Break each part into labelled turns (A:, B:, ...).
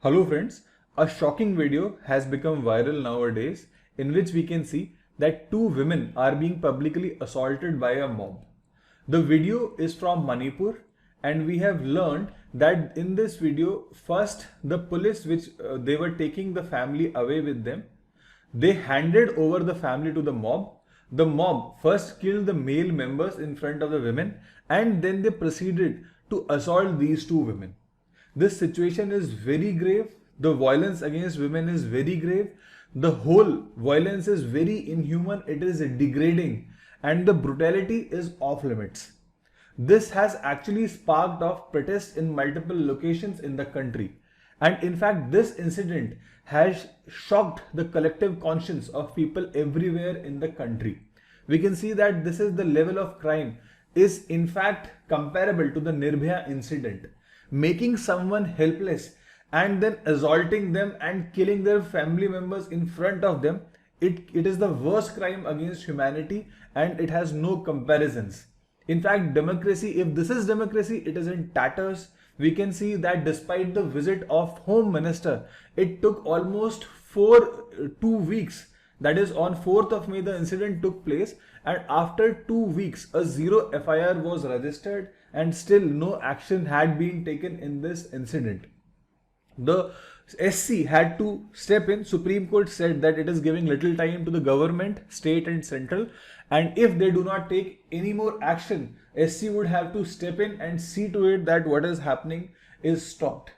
A: Hello friends, a shocking video has become viral nowadays in which we can see that two women are being publicly assaulted by a mob. The video is from Manipur and we have learned that in this video first the police which they were taking the family away with them, they handed over the family to the mob. The mob first killed the male members in front of the women and then they proceeded to assault these two women. This situation is very grave. The violence against women is very grave. The whole violence is very inhuman. It is degrading and the brutality is off limits. This has actually sparked off protests in multiple locations in the country. And in fact, this incident has shocked the collective conscience of people everywhere in the country. We can see that this is the level of crime is in fact comparable to the Nirbhaya incident. Making someone helpless and then assaulting them and killing their family members in front of them, it is the worst crime against humanity and it has no comparisons. In fact, democracy, if this is democracy, it is in tatters. We can see that despite the visit of Home Minister, it took almost 2 weeks. That is on 4th of May the incident took place, and after 2 weeks a zero FIR was registered and still no action had been taken in this incident. The SC had to step in. Supreme Court said that it is giving little time to the government, state and central, and if they do not take any more action, SC would have to step in and see to it that what is happening is stopped.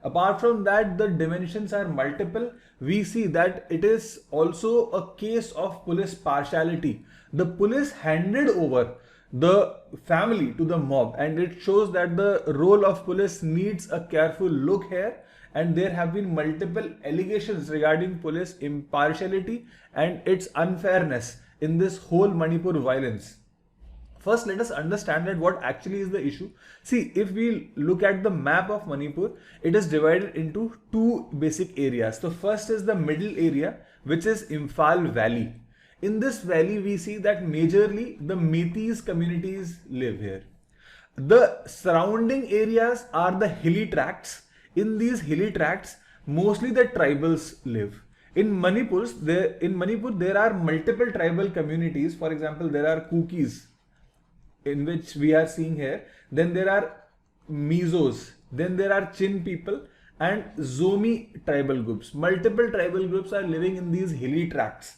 A: Apart from that, the dimensions are multiple. We see that it is also a case of police partiality. The police handed over the family to the mob, and it shows that the role of police needs a careful look here. And there have been multiple allegations regarding police impartiality and its unfairness in this whole Manipur violence. First, let us understand that what actually is the issue. See, if we look at the map of Manipur, it is divided into two basic areas. The first is the middle area, which is Imphal Valley. In this valley, we see that majorly the Meiteis communities live here. The surrounding areas are the hilly tracts. In these hilly tracts, mostly the tribals live. In Manipur, there are multiple tribal communities. For example, there are Kukis, in which we are seeing here. Then there are Mizos. Then there are Chin people and Zomi tribal groups. Multiple tribal groups are living in these hilly tracts.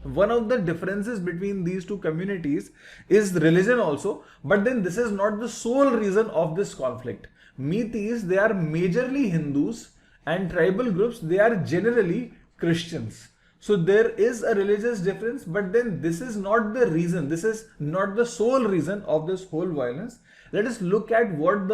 A: One of the differences between these two communities is religion also, but then this is not the sole reason of this conflict. Meiteis, they are majorly Hindus, and tribal groups, they are generally Christians. So there is a religious difference, but then this is not the reason. This is not the sole reason of this whole violence. Let us look at what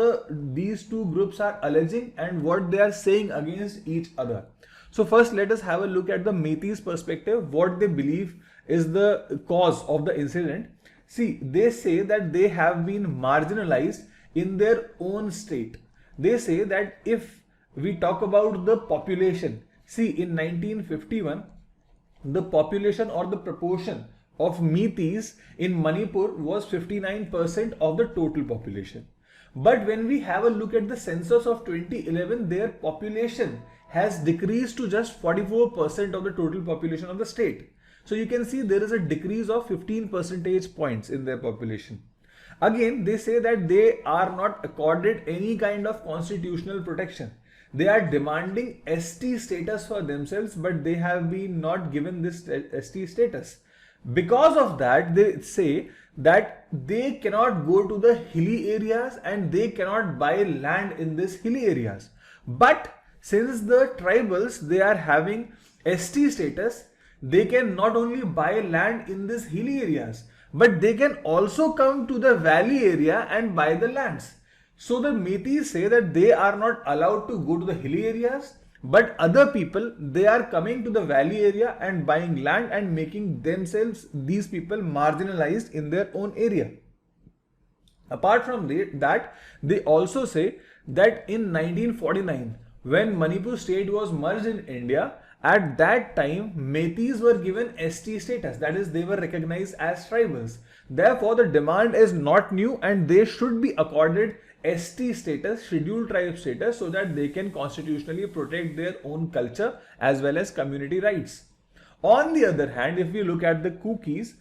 A: these two groups are alleging and what they are saying against each other. So first, let us have a look at the Meiteis perspective, what they believe is the cause of the incident. See, they say that they have been marginalized in their own state. They say that if we talk about the population, see, in 1951, the population or the proportion of Meiteis in Manipur was 59% of the total population. But when we have a look at the census of 2011, their population has decreased to just 44% of the total population of the state. So you can see there is a decrease of 15 percentage points in their population. Again, they say that they are not accorded any kind of constitutional protection. They are demanding ST status for themselves, but they have been not given this ST status. Because of that, they say that they cannot go to the hilly areas and they cannot buy land in these hilly areas. But since the tribals, they are having ST status, they can not only buy land in these hilly areas, but they can also come to the valley area and buy the lands. So the Meiteis say that they are not allowed to go to the hilly areas, but other people, they are coming to the valley area and buying land and making themselves, these people, marginalized in their own area. Apart from that, they also say that in 1949, when Manipur state was merged in India, at that time, Meiteis were given ST status, that is, they were recognized as tribals. Therefore, the demand is not new and they should be accorded ST status, scheduled tribe status, so that they can constitutionally protect their own culture as well as community rights. On the other hand, if we look at the cookies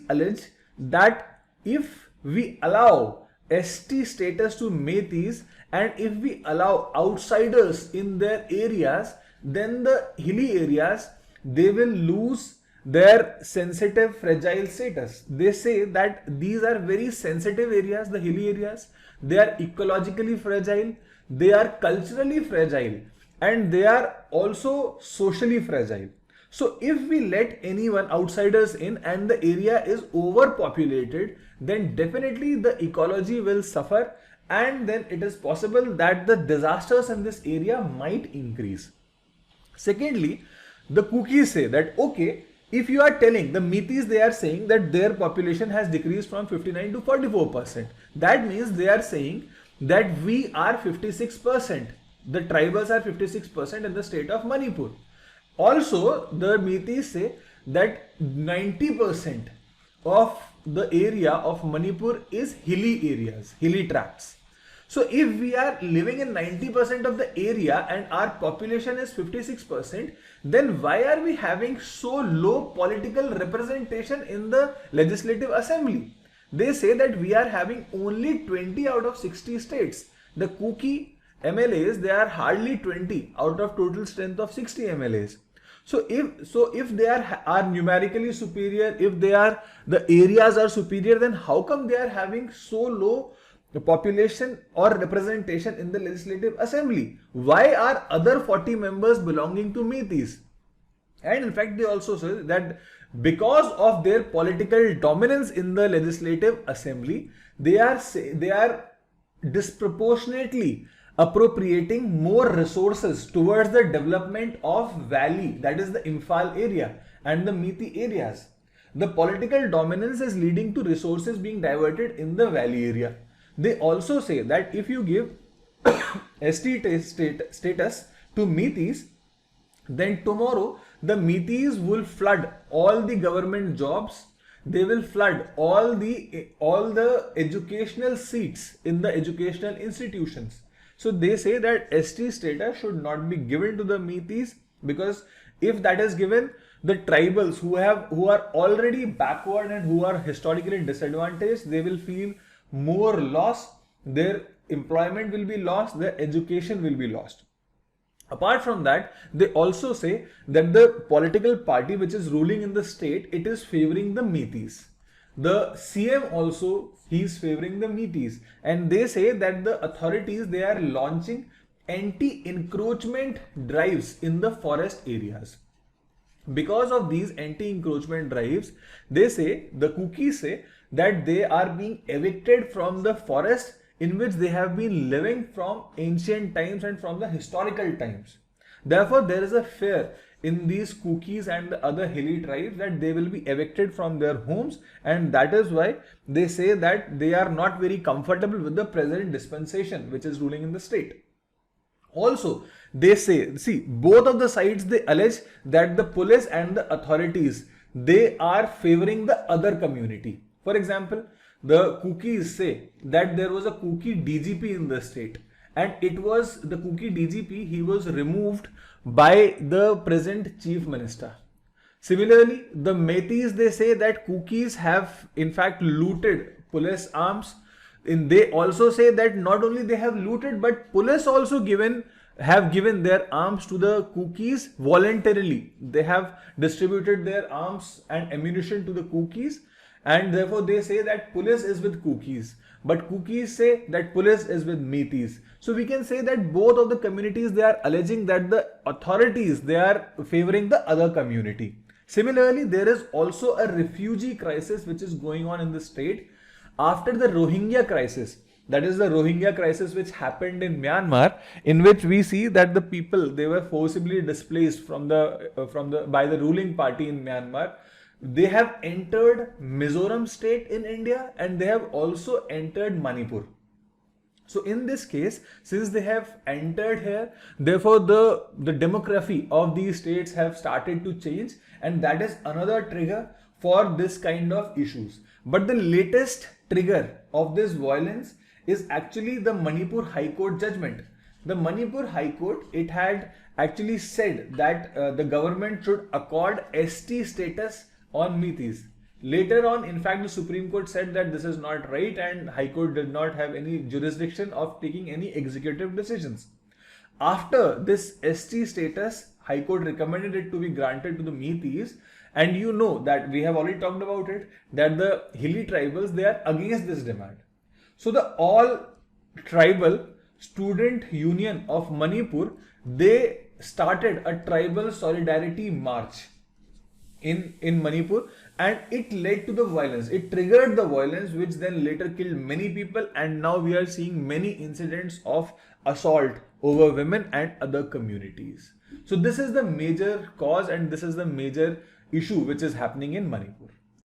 A: allege that if we allow ST status to Meiteis and if we allow outsiders in their areas, then the hilly areas, they will lose their sensitive fragile status. They say that these are very sensitive areas, the hilly areas. They are ecologically fragile, they are culturally fragile, and they are also socially fragile. So if we let anyone outsiders in and the area is overpopulated, then definitely the ecology will suffer, and then it is possible that the disasters in this area might increase. Secondly, the cookies say that okay, if you are telling the Meiteis, they are saying that their population has decreased from 59 to 44%. That means they are saying that we are 56%. The tribals are 56% in the state of Manipur. Also, the Meiteis say that 90% of the area of Manipur is hilly areas, hilly tracts. So if we are living in 90% of the area and our population is 56%, then why are we having so low political representation in the Legislative Assembly? They say that we are having only 20 out of 60 states. The Kuki MLAs, they are hardly 20 out of total strength of 60 MLAs. So if they are numerically superior, if the areas are superior, then how come they are having so low population or representation in the Legislative Assembly? Why are other 40 members belonging to Meiteis? And in fact, they also say that because of their political dominance in the Legislative Assembly, they are disproportionately appropriating more resources towards the development of valley, that is the Imphal area and the Meitei areas. The political dominance is leading to resources being diverted in the valley area. They also say that if you give ST status to Meiteis, then tomorrow the Meiteis will flood all the government jobs. They will flood all the educational seats in the educational institutions. So they say that ST status should not be given to the Meiteis, because if that is given, the tribals who are already backward and who are historically disadvantaged, they will feel more loss. Their employment will be lost, their education will be lost. Apart from that, they also say that the political party which is ruling in the state, it is favoring the Meiteis. The CM also, he is favoring the Meiteis, and they say that the authorities, they are launching anti-encroachment drives in the forest areas. Because of these anti-encroachment drives, they say, the cookies say that they are being evicted from the forest in which they have been living from ancient times and from the historical times. Therefore, there is a fear in these cookies and the other hilly tribes that they will be evicted from their homes, and that is why they say that they are not very comfortable with the present dispensation which is ruling in the state. Also, they say, see, both of the sides, they allege that the police and the authorities, they are favoring the other community. For example, the cookies say that there was a cookie DGP in the state, and it was the cookie DGP, he was removed by the present chief minister. Similarly, the Meiteis, they say that cookies have in fact looted police arms. And they also say that not only they have looted, but police also have given their arms to the cookies voluntarily. They have distributed their arms and ammunition to the cookies, and therefore they say that police is with cookies, but cookies say that police is with Meiteis. So we can say that both of the communities, they are alleging that the authorities, they are favoring the other community. Similarly, there is also a refugee crisis which is going on in the state after the Rohingya crisis. That is the Rohingya crisis which happened in Myanmar, in which we see that the people, they were forcibly displaced by the ruling party in Myanmar. They have entered Mizoram state in India, and they have also entered Manipur. So in this case, since they have entered here, therefore the demography of these states have started to change, and that is another trigger for this kind of issues. But the latest trigger of this violence is actually the Manipur High Court judgment. The Manipur High Court, it had actually said that the government should accord ST status on Meetees. Later on, in fact, the Supreme Court said that this is not right and High Court did not have any jurisdiction of taking any executive decisions. After this ST status, High Court recommended it to be granted to the Meetees, and you know that we have already talked about it, that the hilly tribals, they are against this demand. So the all tribal student union of Manipur, they started a tribal solidarity march in Manipur, and it led to the violence. It triggered the violence, which then later killed many people, and now we are seeing many incidents of assault over women and other communities. So this is the major cause and this is the major issue which is happening in Manipur.